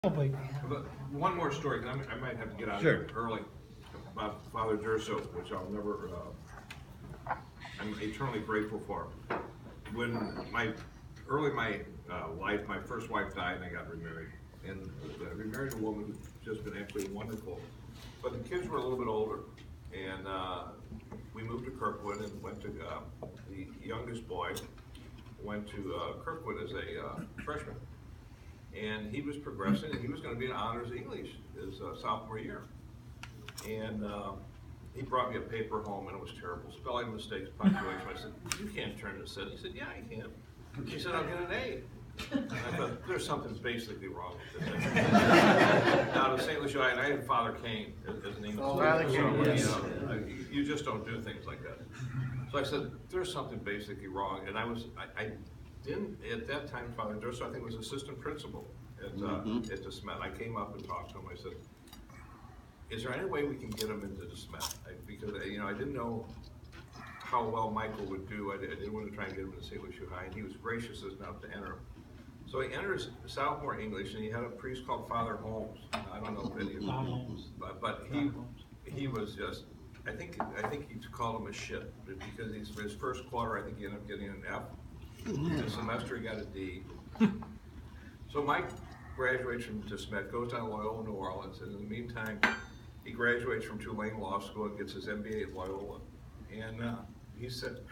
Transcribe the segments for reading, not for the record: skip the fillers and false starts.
Probably. But one more story, 'cause I might have to get out of Sure. here early, about Father Durso, which I'll never, I'm eternally grateful for. When early my life, my first wife died and I got remarried. And I remarried a woman who's just been absolutely wonderful. But the kids were a little bit older. And we moved to Kirkwood and went to, the youngest boy went to Kirkwood as a freshman. And he was progressing, and he was going to be in honors English his sophomore year. And he brought me a paper home, and it was terrible. Spelling mistakes, punctuation. I said, "You can't turn this in." He said, "Yeah, I can." He said, "I'll get an A." And I thought, there's something basically wrong with this. Now, to St. Lucia, and I had Father Kane as an English teacher, so you just don't do things like that. So I said, there's something basically wrong. And I didn't, at that time, Father Durso, I think, was assistant principal at the SMET. I came up and talked to him. I said, is there any way we can get him into the SMET? Because, I didn't know how well Michael would do. I didn't want to try and get him to St. Lucia High, and he was gracious enough to enter him. So he enters sophomore English, and he had a priest called Father Holmes. I don't know if any of you, but he was just, I think he called him a shit, because his first quarter, I think he ended up getting an F. The semester he got a D. So Mike graduates from SMET, goes down to Loyola, New Orleans, and in the meantime, he graduates from Tulane Law School and gets his MBA at Loyola. And he said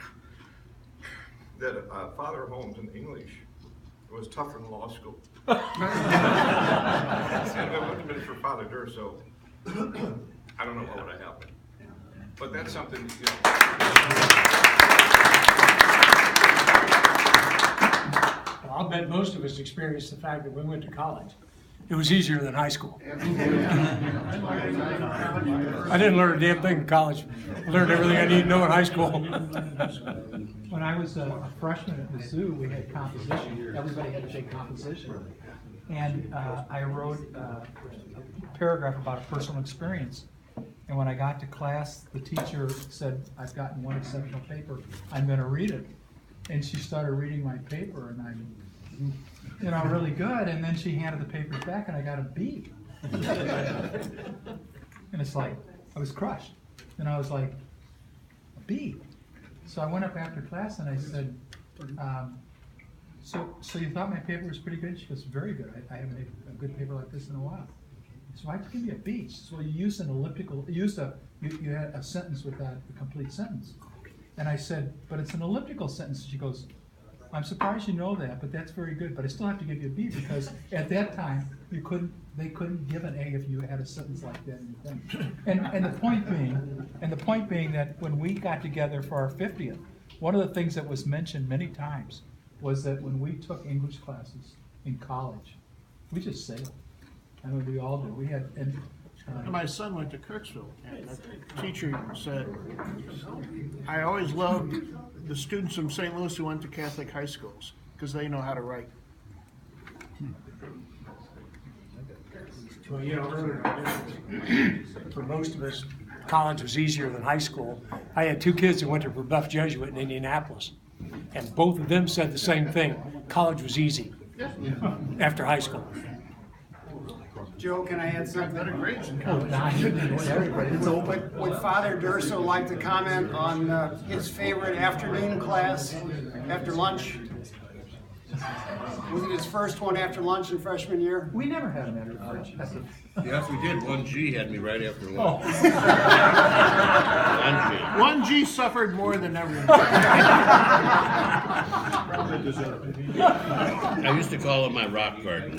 that Father Holmes in English was tougher than law school. And if it wouldn't have been for Father Durso, I don't know what would have happened. But that's something, I'll bet most of us experienced the fact that when we went to college, it was easier than high school. I didn't learn a damn thing in college. I learned everything I needed to know in high school. When I was a freshman at the SLUH, we had composition. Everybody had to take composition. And I wrote a paragraph about a personal experience. And when I got to class, the teacher said, "I've gotten one exceptional paper. I'm going to read it." And she started reading my paper, and I'm, really good. And then she handed the papers back, and I got a B. And it's like, I was crushed. And I was like, a B. So I went up after class, and I said, so you thought my paper was pretty good? She goes, very good. I haven't made a good paper like this in a while. So why'd you give me a B? So you used an elliptical, you had a sentence without a complete sentence. And I said, but it's an elliptical sentence. She goes, I'm surprised you know that, but that's very good. But I still have to give you a B, because at that time they couldn't give an A if you had a sentence like that in your thing. And the point being that when we got together for our 50th, one of the things that was mentioned many times was that when we took English classes in college, we just sailed. I mean, we all did. We had. My son went to Kirksville, and the teacher said, I always loved the students from St. Louis who went to Catholic high schools, because they know how to write. Well, for most of us, college was easier than high school. I had two kids that went to Rebuff Jesuit in Indianapolis, and both of them said the same thing. College was easy after high school. Joe, can I add something? So, Would Father Durso like to comment on his favorite afternoon class after lunch? Was it his first one after lunch in freshman year? We never had them after lunch. Yes, we did. 1G had me right after lunch. 1G suffered more than everyone. I used to call it my rock garden.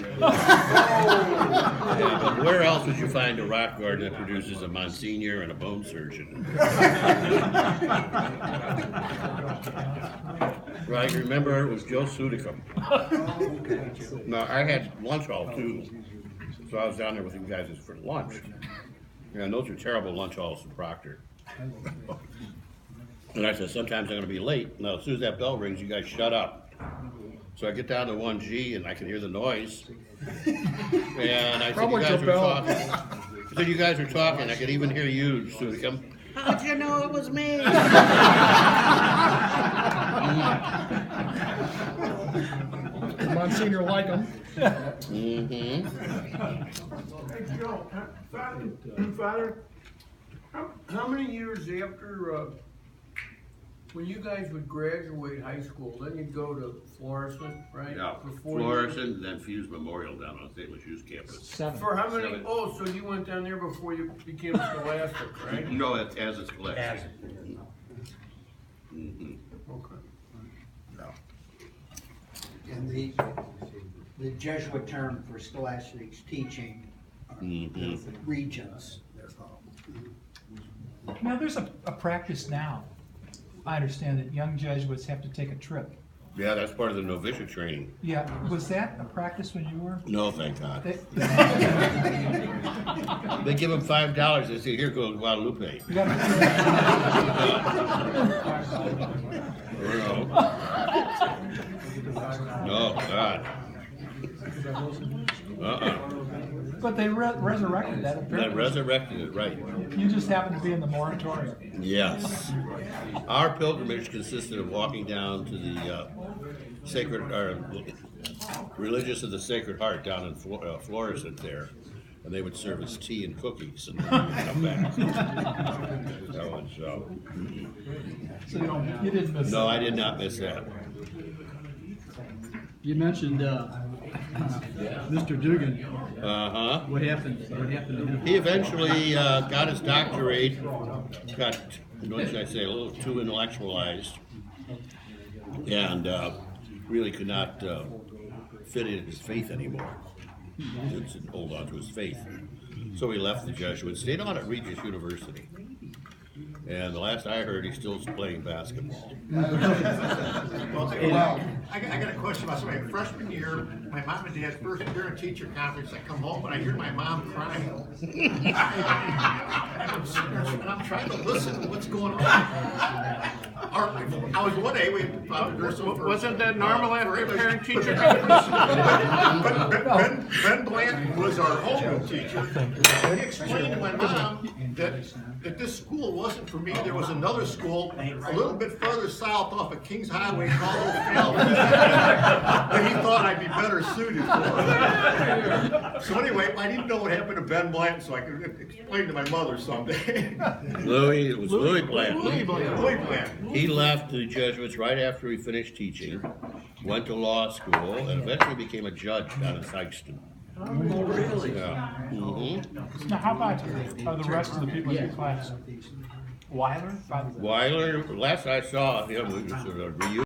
Yeah, but where else would you find a rock garden that produces a Monsignor and a bone surgeon? Right, remember it was Joe Sudicum. Now, I had lunch hall too, so I was down there with you guys for lunch. And those are terrible lunch halls in Proctor. And I said, sometimes I'm going to be late. Now, as soon as that bell rings, you guys shut up. So I get down to 1G and I can hear the noise. And I said, you guys were talking. I said, you guys were talking. I could even hear you, Sudicum. How'd you know it was me? Monsignor like him. Mm-hmm. Hey, Joe, Father, how many years after, when you guys would graduate high school, then you'd go to Florissant, right? Yeah, For 4 years? Florissant, then Fuse Memorial down on St. Louis campus. 7. For how many, 7. oh, so you went down there before you became Scholastic, right? No, it's as it's collected. Okay. And the Jesuit term for scholastics teaching are regents, they're called. Now, there's a practice now. I understand that young Jesuits have to take a trip. Yeah, that's part of the novitiate training. Yeah, was that a practice when you were? No, thank God. They- They give them $5. They say, here goes Guadalupe. you gotta- No, God. But they resurrected that That apparently. resurrected it, right. You just happened to be in the moratorium. Yes. Our pilgrimage consisted of walking down to the Sacred, or Religious of the Sacred Heart down in Florissant there. And they would serve us tea and cookies and come back. That was, So you didn't miss no, I did not miss that. You mentioned Mr. Dugan. Uh-huh. What happened? What happened to him? He eventually got his doctorate, got, what should I say, a little too intellectualized, and really could not fit in his faith anymore. He didn't hold on to his faith. So he left the Jesuits, stayed on at Regis University. And the last I heard, he's still playing basketball. Well, I got a question about something. Freshman year, my mom and dad's first parent teacher conference, I come home and I hear my mom crying. And I'm trying to listen to what's going on. I was 1A, we Father Durso for... Wasn't that normal after a parent teacher But Ben Bland was our homeroom teacher. And he explained to my mom that this school wasn't for me. There was another school a little bit further south off of Kings Highway called O'Fallon that he thought I'd be better suited for. So anyway, I didn't know what happened to Ben Bland, so I could explain to my mother someday. Louis Bland. Louis Bland. He left the Jesuits right after he finished teaching, went to law school, and eventually became a judge down in Sykeston. Oh, really? Yeah. Mm-hmm. Now, how about the rest of the people in your class? Weiler? Weiler, last I saw him, we sort of reunited.